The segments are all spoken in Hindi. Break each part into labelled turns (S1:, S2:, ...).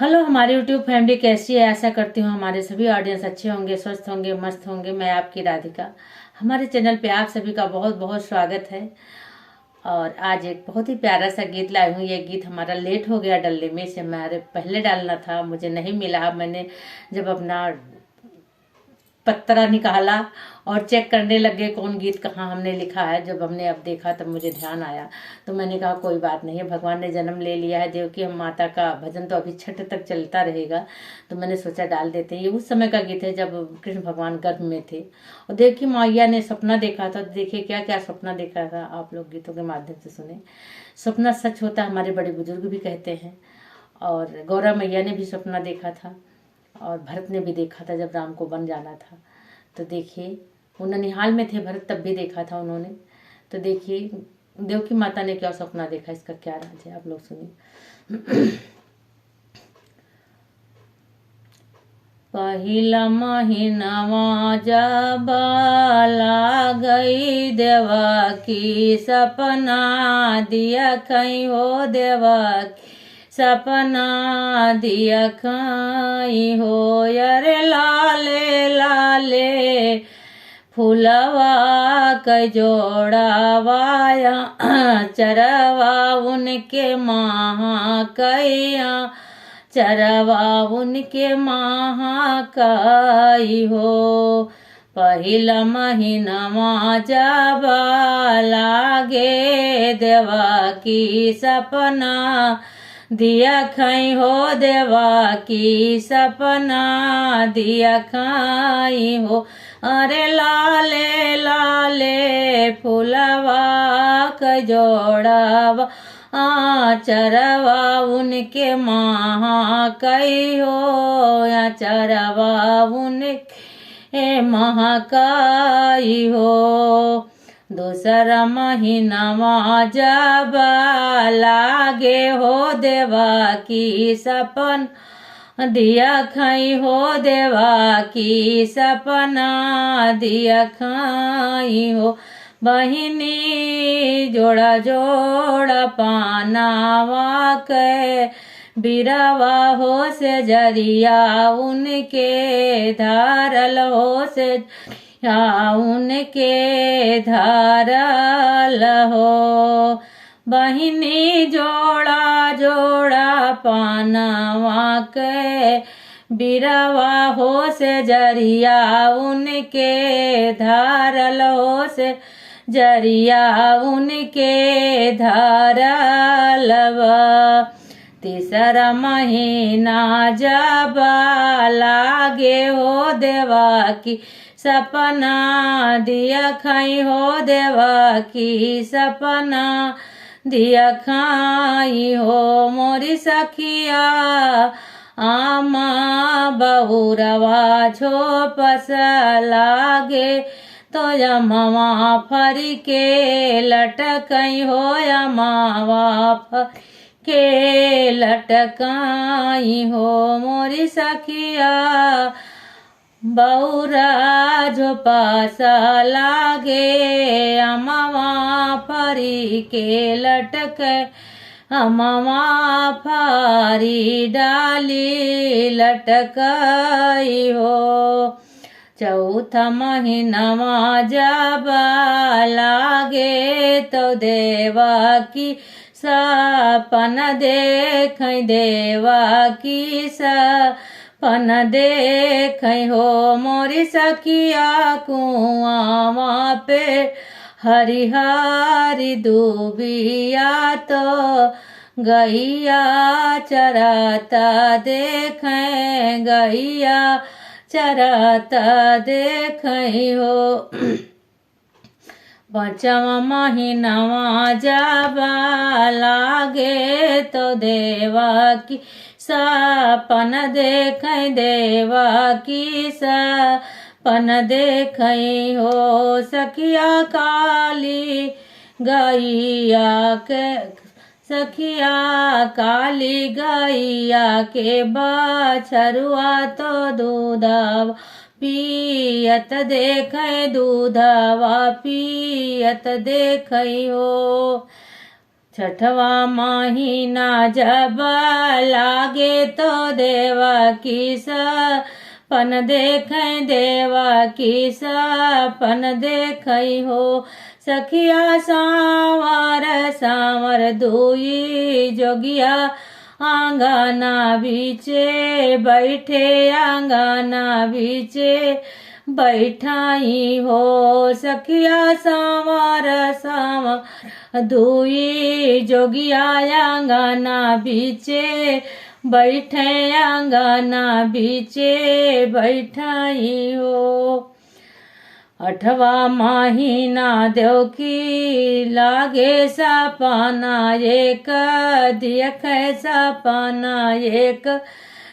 S1: हेलो हमारी यूट्यूब फैमिली कैसी है। आशा करती हूँ हमारे सभी ऑडियंस अच्छे होंगे, स्वस्थ होंगे, मस्त होंगे। मैं आपकी राधिका, हमारे चैनल पे आप सभी का बहुत बहुत स्वागत है। और आज एक बहुत ही प्यारा सा गीत लाई हूँ। ये गीत हमारा लेट हो गया डालने में, इसे हमारे पहले डालना था, मुझे नहीं मिला। अब मैंने जब अपना पत्रा निकाला और चेक करने लगे कौन गीत कहाँ हमने लिखा है, जब हमने अब देखा तब मुझे ध्यान आया। तो मैंने कहा कोई बात नहीं है, भगवान ने जन्म ले लिया है, देवकी माता का भजन तो अभी छठ तक चलता रहेगा। तो मैंने सोचा डाल देते हैं। ये उस समय का गीत है जब कृष्ण भगवान गर्भ में थे और देवकी मैया ने सपना देखा था। तो देखिए क्या क्या सपना देखा था, आप लोग गीतों के माध्यम से सुने। सपना सच होता है, हमारे बड़े बुजुर्ग भी कहते हैं। और गौरा मैया ने भी सपना देखा था और भरत ने भी देखा था जब राम को वन जाना था। तो देखिए वो ननिहाल में थे भरत, तब भी देखा था उन्होंने। तो देखिए देवकी माता ने क्या सपना देखा, इसका क्या राज है, आप लोग सुनिए। पहिला महीनवा जब गई देवा की सपना दिया कहीं हो देवा की सपना दिया कहीं हो। अरे लाले लाले फूलवा क जोड़ावाया चरवा उनके महाकैया चरवा उनके महाकाई हो। पहिला महीनवा जब लागे देवा की सपना दिया खाई हो देवा की सपना दिया खाई हो। अरे लाले लाले फूलवा क जोड़ावा चरवा उनके महाकाई हो या चरवा उनके महाकाई हो। दूसरा महीनवा जब लागे हो देवा की सपन दिया खाई हो देवा की सपना दिया खाई हो। बहिनी जोड़ा जोड़ा पानावा के बिरवा हो से जरिया उनके धारल हो से उनके धारल हो। बहिनी जोड़ा जोड़ा पानवा के बिरवा हो से जरिया उनके धारल हो से जरिया उनके धारलवा। तीसरा महीना जब लागे हो देवा की सपना दिया खाई हो देवा की सपना दिया खाई हो। मोरी सखिया आमा बहुरवा झोपस लागे तो यमवा फरी के लटकई हो यमावा फर के लटकाई हो। मोरी सखिया बहुरा झोपासा लागे अमवा फरी के लटक अमवा फरी डाली लटकाई हो। चौथा महीनवा जब लागे तो देवा की सपन देख देवा की सपन देख हो। मोरी सखिया कुआं पे हरी हरी दूबिया तो गैया चराता देखें गैया चराता देखें हो। पांचवा महीनवा जब लागे तो देवा की सपन देख देवा की सपन देख हो। सखिया काली गैया के सखिया काली गैया के बछरुआ तो दूधवा पियत देखै दूधवा पियत देखै हो। छठवा महीना जब लागे तो देवा की सपन देखें, देवा की सपन देखें हो। सखिया सांवर सांवर दुई जोगिया आंगना बीचे बैठे, आंगना बीचे बैठाई हो। सखिया सांवर सांवर दुई जोगिया आंगना बीचे बैठे, आंगना बीचे बैठाई हो। अठवा महीना देव की लागे सपना एक, देखे सपना एक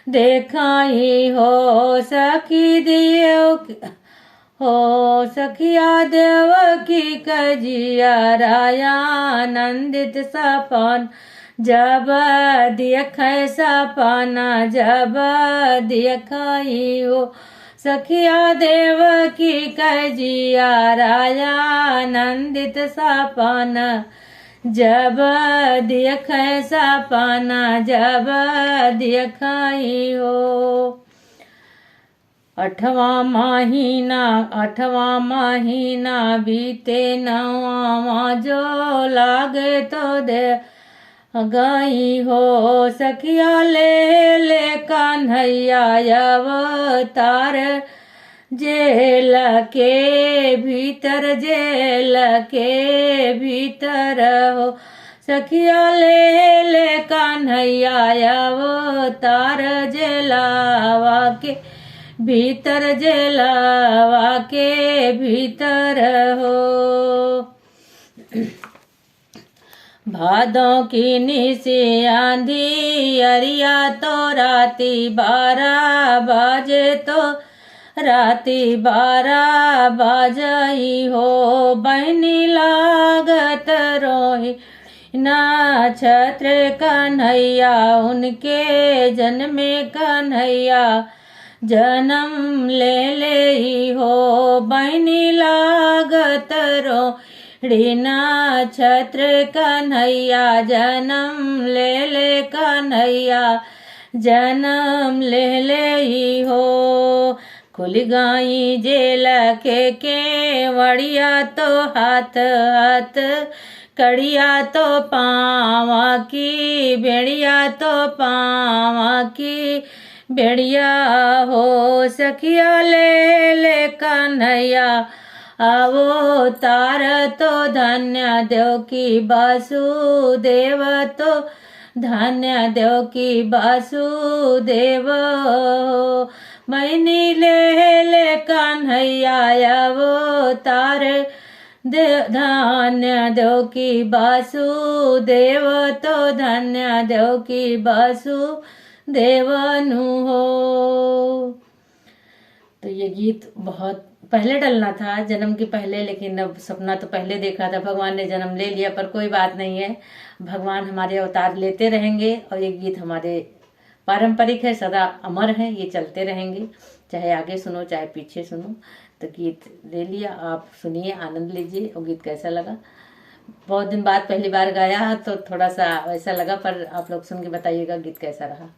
S1: देखाई हो। सखी देव हो सखिया देव की कजिया राया आनंदित सपन जब देखे सपना जब देखाई हो। सखिया देव की कजिया राया आनंदित सपन जब देखे सपना जब देखाई हो। अठवा महीना बीते नवा जो लागे तो दे गई हो। सखिया ले ले कन्हैया अवतार जेल के भीतर, जेल के भीतर हो। सखिया ले ले कन्हैया अवतार जेलावा के भीतर, जेलावा के भीतर हो। भादों की निशी आंधी अरिया तो राती 12 बाजे तो राती 12 बाजई हो। बहनी लागत रोही नक्षत्र कन्हैया उनके जन्मे कन्हैया जन्म ले हो। बहनी लागत रोहिणी नक्षत्र कन्हैया जन्म ले कन्हैया जन्म ले हो। खुल गई जेल के वड़िया तो हाथ हाथ कड़िया तो पावा की बेड़िया तो पावा की बेड़िया हो। सखिया ले ले कन्हैया आवो तार तो धन्य देव की वासुदेव तो धन्य देव की वासुदेव हो। मैनी ले ले कन्हैया आवो तार धन्य देव की वासुदेव तो धन्य देव की वासुदेव नु हो। तो ये गीत बहुत पहले डलना था, जन्म के पहले, लेकिन अब सपना तो पहले देखा था, भगवान ने जन्म ले लिया, पर कोई बात नहीं है, भगवान हमारे अवतार लेते रहेंगे और ये गीत हमारे पारंपरिक है, सदा अमर है, ये चलते रहेंगे, चाहे आगे सुनो चाहे पीछे सुनो। तो गीत ले लिया, आप सुनिए, आनंद लीजिए। और गीत कैसा लगा, बहुत दिन बाद पहली बार गाया तो थोड़ा सा ऐसा लगा, पर आप लोग सुन के बताइएगा गीत कैसा रहा।